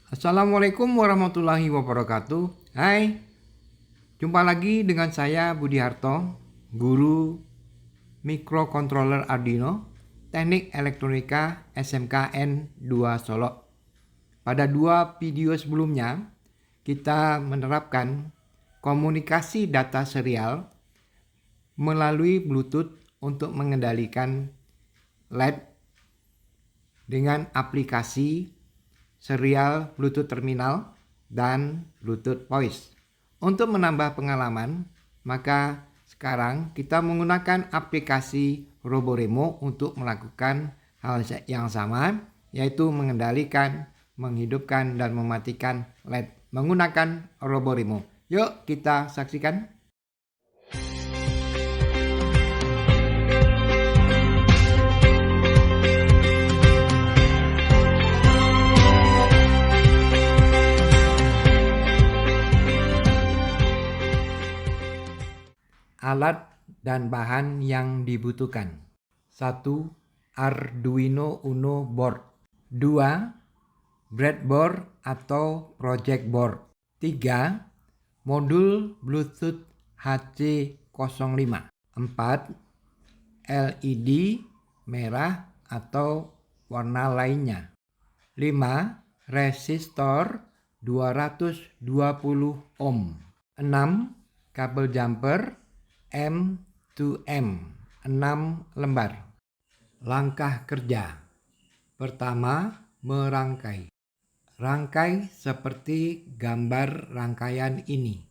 Assalamualaikum warahmatullahi wabarakatuh. Hai, jumpa lagi dengan saya Budi Harto, guru mikrokontroler Arduino, Teknik Elektronika SMKN 2 Solo. Pada dua video sebelumnya, kita menerapkan komunikasi data serial melalui Bluetooth untuk mengendalikan LED dengan aplikasi serial Bluetooth terminal dan Bluetooth voice. Untuk menambah pengalaman, maka sekarang kita menggunakan aplikasi Roboremo untuk melakukan hal yang sama, yaitu mengendalikan, menghidupkan dan mematikan LED menggunakan Roboremo. Yuk kita saksikan. Alat dan bahan yang dibutuhkan. 1. Arduino Uno board. 2. Breadboard atau project board. 3. Modul Bluetooth HC05. 4. LED merah atau warna lainnya. 5. Resistor 220 ohm. 6. Kabel jumper M2M 6 lembar. Langkah kerja. Pertama, merangkai. Rangkai seperti gambar rangkaian ini.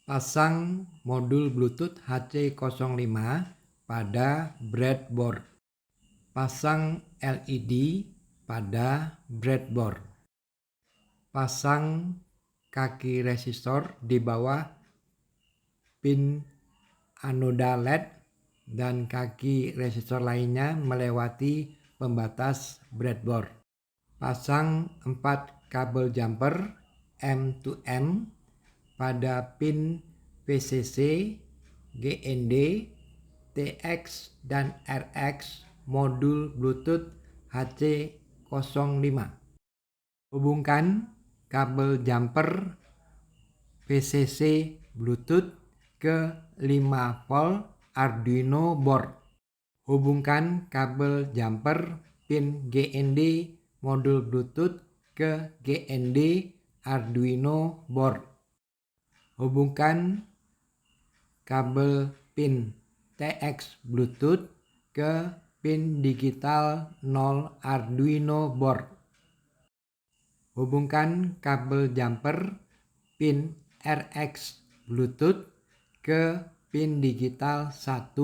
Pasang modul Bluetooth HC05 pada breadboard. Pasang LED pada breadboard. Pasang kaki resistor di bawah pin anoda LED dan kaki resistor lainnya melewati pembatas breadboard. Pasang 4 kabel jumper M2M pada pin VCC, GND, TX, dan RX modul Bluetooth HC05. Hubungkan kabel jumper VCC Bluetooth ke 5 volt Arduino board. Hubungkan kabel jumper pin GND modul Bluetooth ke GND Arduino board. Hubungkan kabel pin TX Bluetooth ke pin digital 0 Arduino board. Hubungkan kabel jumper pin RX Bluetooth ke pin digital 1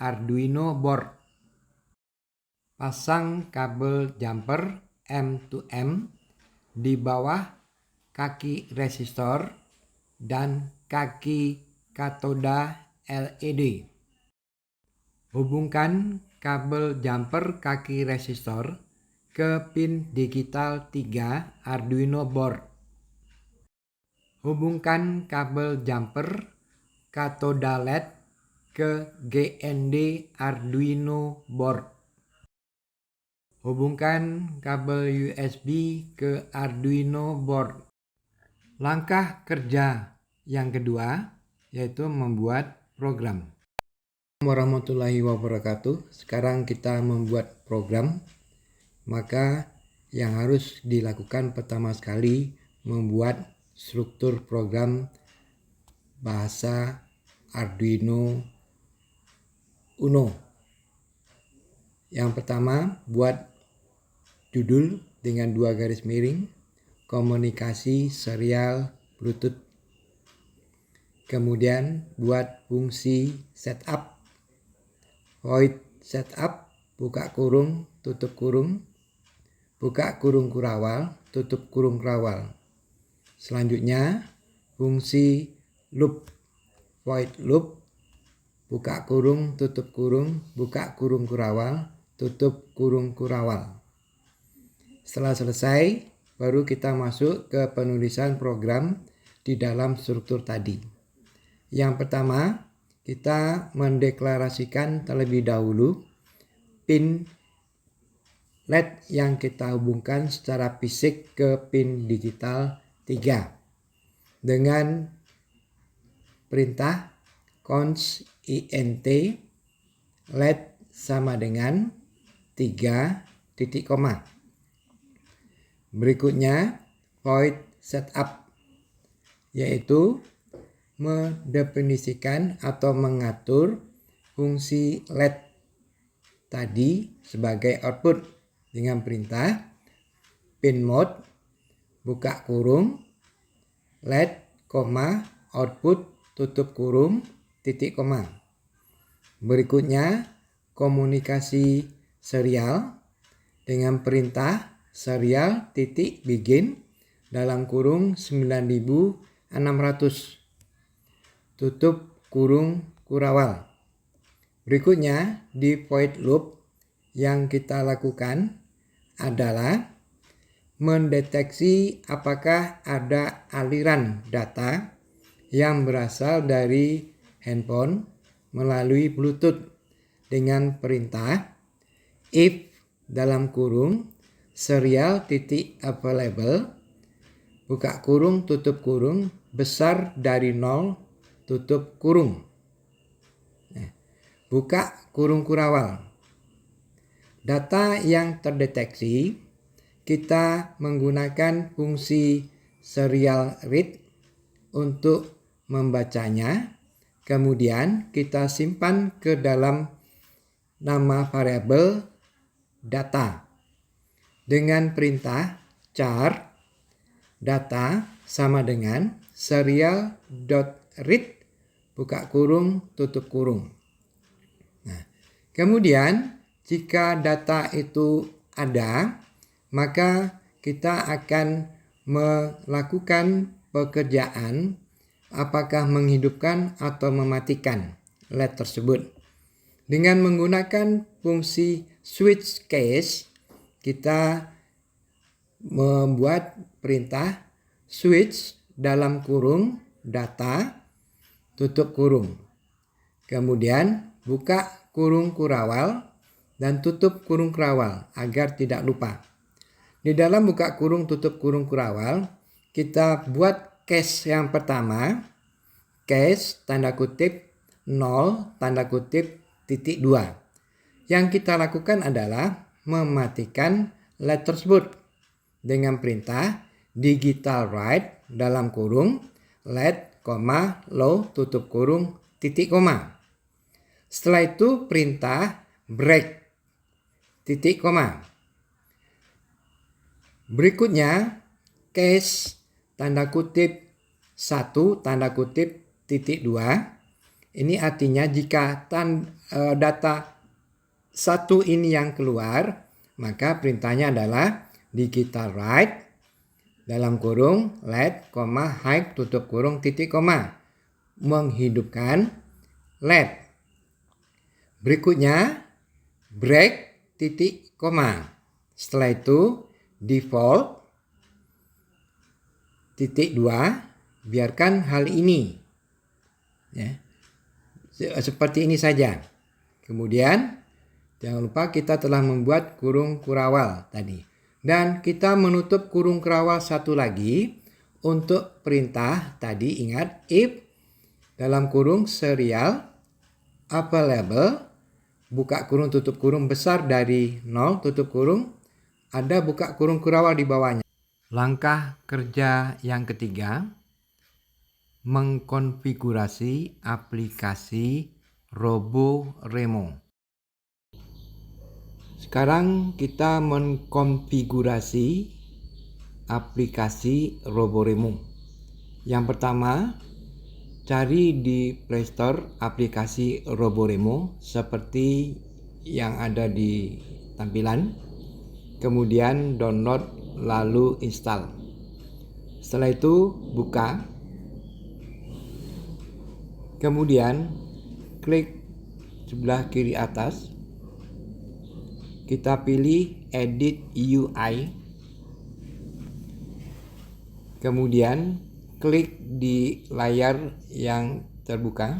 Arduino board. Pasang kabel jumper M2M di bawah kaki resistor dan kaki katoda LED. Hubungkan kabel jumper kaki resistor ke pin digital 3 Arduino board. Hubungkan kabel jumper katoda LED ke GND Arduino board. Hubungkan kabel USB ke Arduino board. Langkah kerja yang kedua yaitu membuat program. Warahmatullahi wabarakatuh. Sekarang kita membuat program. Maka yang harus dilakukan pertama sekali membuat struktur program bahasa Arduino Uno. Yang pertama, buat judul dengan 2 garis miring, komunikasi serial Bluetooth. Kemudian buat fungsi setup, void setup, buka kurung, tutup kurung, buka kurung kurawal, tutup kurung kurawal. Selanjutnya fungsi loop, void loop, buka kurung, tutup kurung, buka kurung kurawal, tutup kurung kurawal. Setelah selesai, baru kita masuk ke penulisan program di dalam struktur tadi. Yang pertama, kita mendeklarasikan terlebih dahulu pin LED yang kita hubungkan secara fisik ke pin digital 3 dengan perintah const int LED sama dengan 3 titik koma. Berikutnya void setup, yaitu mendefinisikan atau mengatur fungsi LED tadi sebagai output dengan perintah pin mode buka kurung LED, output tutup kurung titik koma. Berikutnya komunikasi serial dengan perintah serial titik begin dalam kurung 9600 tutup kurung kurawal. Berikutnya di void loop yang kita lakukan adalah mendeteksi apakah ada aliran data yang berasal dari handphone melalui Bluetooth dengan perintah if dalam kurung serial titik available buka kurung tutup kurung besar dari 0 tutup kurung. Buka kurung kurawal. Data yang terdeteksi kita menggunakan fungsi serial read untuk membacanya. Kemudian kita simpan ke dalam nama variabel data dengan perintah char data sama dengan serial.read buka kurung tutup kurung. Nah, kemudian jika data itu ada, maka kita akan melakukan pekerjaan apakah menghidupkan atau mematikan LED tersebut. Dengan menggunakan fungsi switch case, kita membuat perintah switch dalam kurung data tutup kurung. Kemudian buka kurung kurawal dan tutup kurung kurawal agar tidak lupa. Di dalam buka kurung tutup kurung kurawal, kita buat case yang pertama, case tanda kutip 0 tanda kutip titik 2. Yang kita lakukan adalah mematikan LED tersebut dengan perintah digital write dalam kurung LED, low tutup kurung titik koma. Setelah itu perintah break titik koma. Berikutnya case tanda kutip 1 tanda kutip titik 2. Ini artinya jika data 1 ini yang keluar, maka perintahnya adalah digital write dalam kurung LED, hide tutup kurung titik koma. Menghidupkan LED. Berikutnya break titik koma. Setelah itu default titik 2, biarkan hal ini ya, seperti ini saja. Kemudian jangan lupa kita telah membuat kurung kurawal tadi, dan kita menutup kurung kurawal satu lagi untuk perintah tadi. Ingat if dalam kurung serial available buka kurung tutup kurung besar dari 0 tutup kurung, ada buka kurung kurawal di bawahnya. Langkah kerja yang ketiga, mengkonfigurasi aplikasi RoboRemo. Sekarang kita mengkonfigurasi aplikasi RoboRemo. Yang pertama, cari di Play Store aplikasi RoboRemo seperti yang ada di tampilan. Kemudian download lalu install. Setelah itu buka. Kemudian klik sebelah kiri atas. Kita pilih edit UI. Kemudian klik di layar yang terbuka.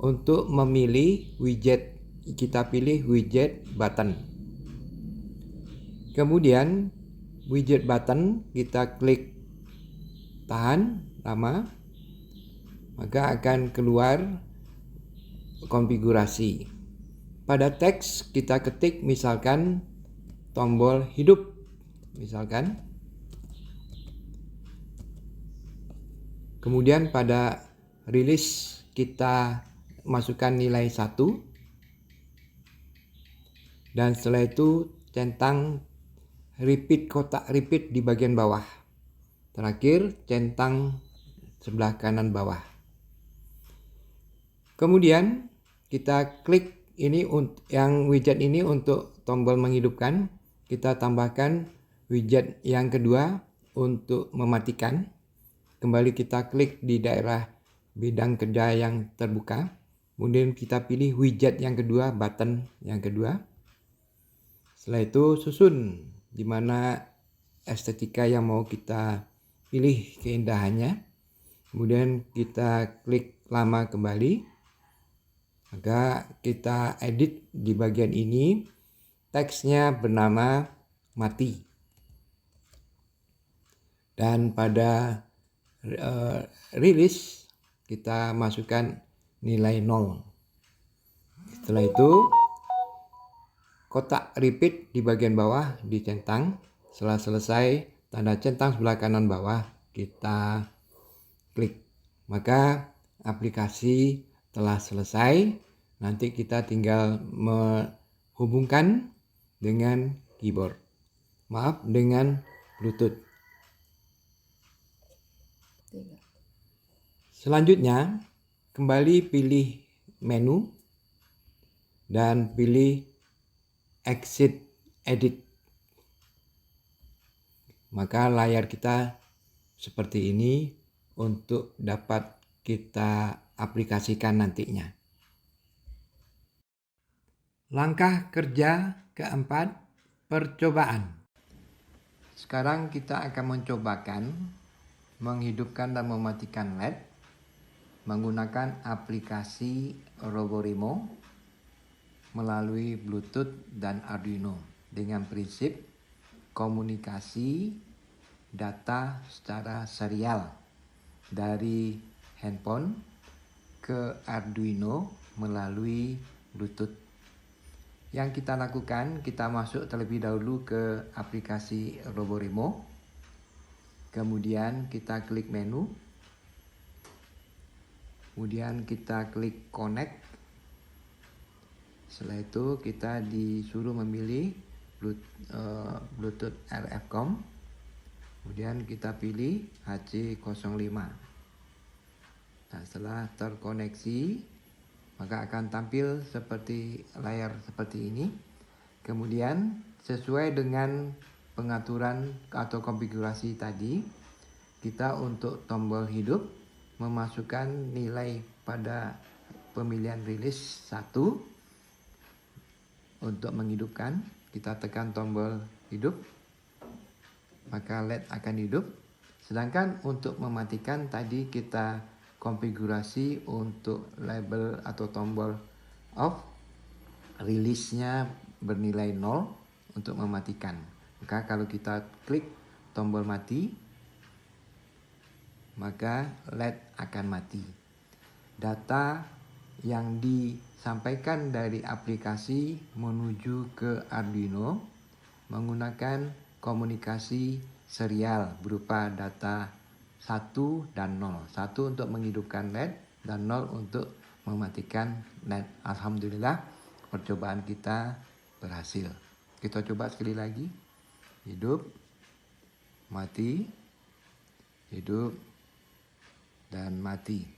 Untuk memilih widget, kita pilih widget button. Kemudian widget button kita klik tahan lama, maka akan keluar konfigurasi. Pada teks kita ketik misalkan tombol hidup misalkan. Kemudian pada rilis kita masukkan nilai 1. Dan setelah itu centang repeat, kotak repeat di bagian bawah. Terakhir centang sebelah kanan bawah. Kemudian kita klik ini yang widget ini untuk tombol menghidupkan. Kita tambahkan widget yang kedua untuk mematikan. Kembali kita klik di daerah bidang kerja yang terbuka. Kemudian kita pilih widget yang kedua, button yang kedua. Setelah itu susun di mana estetika yang mau kita pilih keindahannya. Kemudian kita klik lama kembali. Maka kita edit di bagian ini. Teksnya bernama mati. Dan pada rilis kita masukkan nilai 0. Setelah itu kotak repeat di bagian bawah dicentang. Setelah selesai tanda centang sebelah kanan bawah kita klik. Maka aplikasi telah selesai. Nanti kita tinggal menghubungkan dengan keyboard. Maaf, dengan Bluetooth. Selanjutnya, kembali pilih menu dan pilih exit edit. Maka layar kita seperti ini untuk dapat kita aplikasikan nantinya. Langkah kerja keempat, percobaan. Sekarang kita akan mencobakan menghidupkan dan mematikan LED menggunakan aplikasi Roborimo melalui Bluetooth dan Arduino dengan prinsip komunikasi data secara serial dari handphone ke Arduino melalui Bluetooth. Yang kita lakukan, kita masuk terlebih dahulu ke aplikasi Roborimo. Kemudian kita klik menu. Kemudian kita klik connect. Setelah itu kita disuruh memilih Bluetooth RF-COM. Kemudian kita pilih HC05. Nah, setelah terkoneksi, maka akan tampil seperti layar seperti ini. Kemudian sesuai dengan pengaturan atau konfigurasi tadi, kita untuk tombol hidup memasukkan nilai pada pemilihan rilis 1. Untuk menghidupkan, kita tekan tombol hidup, maka LED akan hidup. Sedangkan untuk mematikan tadi kita konfigurasi untuk label atau tombol off, rilisnya bernilai 0 untuk mematikan. Maka kalau kita klik tombol mati, maka LED akan mati. Data yang disampaikan dari aplikasi menuju ke Arduino menggunakan komunikasi serial berupa data 1 dan 0. 1 untuk menghidupkan LED dan 0 untuk mematikan LED. Alhamdulillah percobaan kita berhasil. Kita coba sekali lagi. Hidup, mati, hidup, dan mati.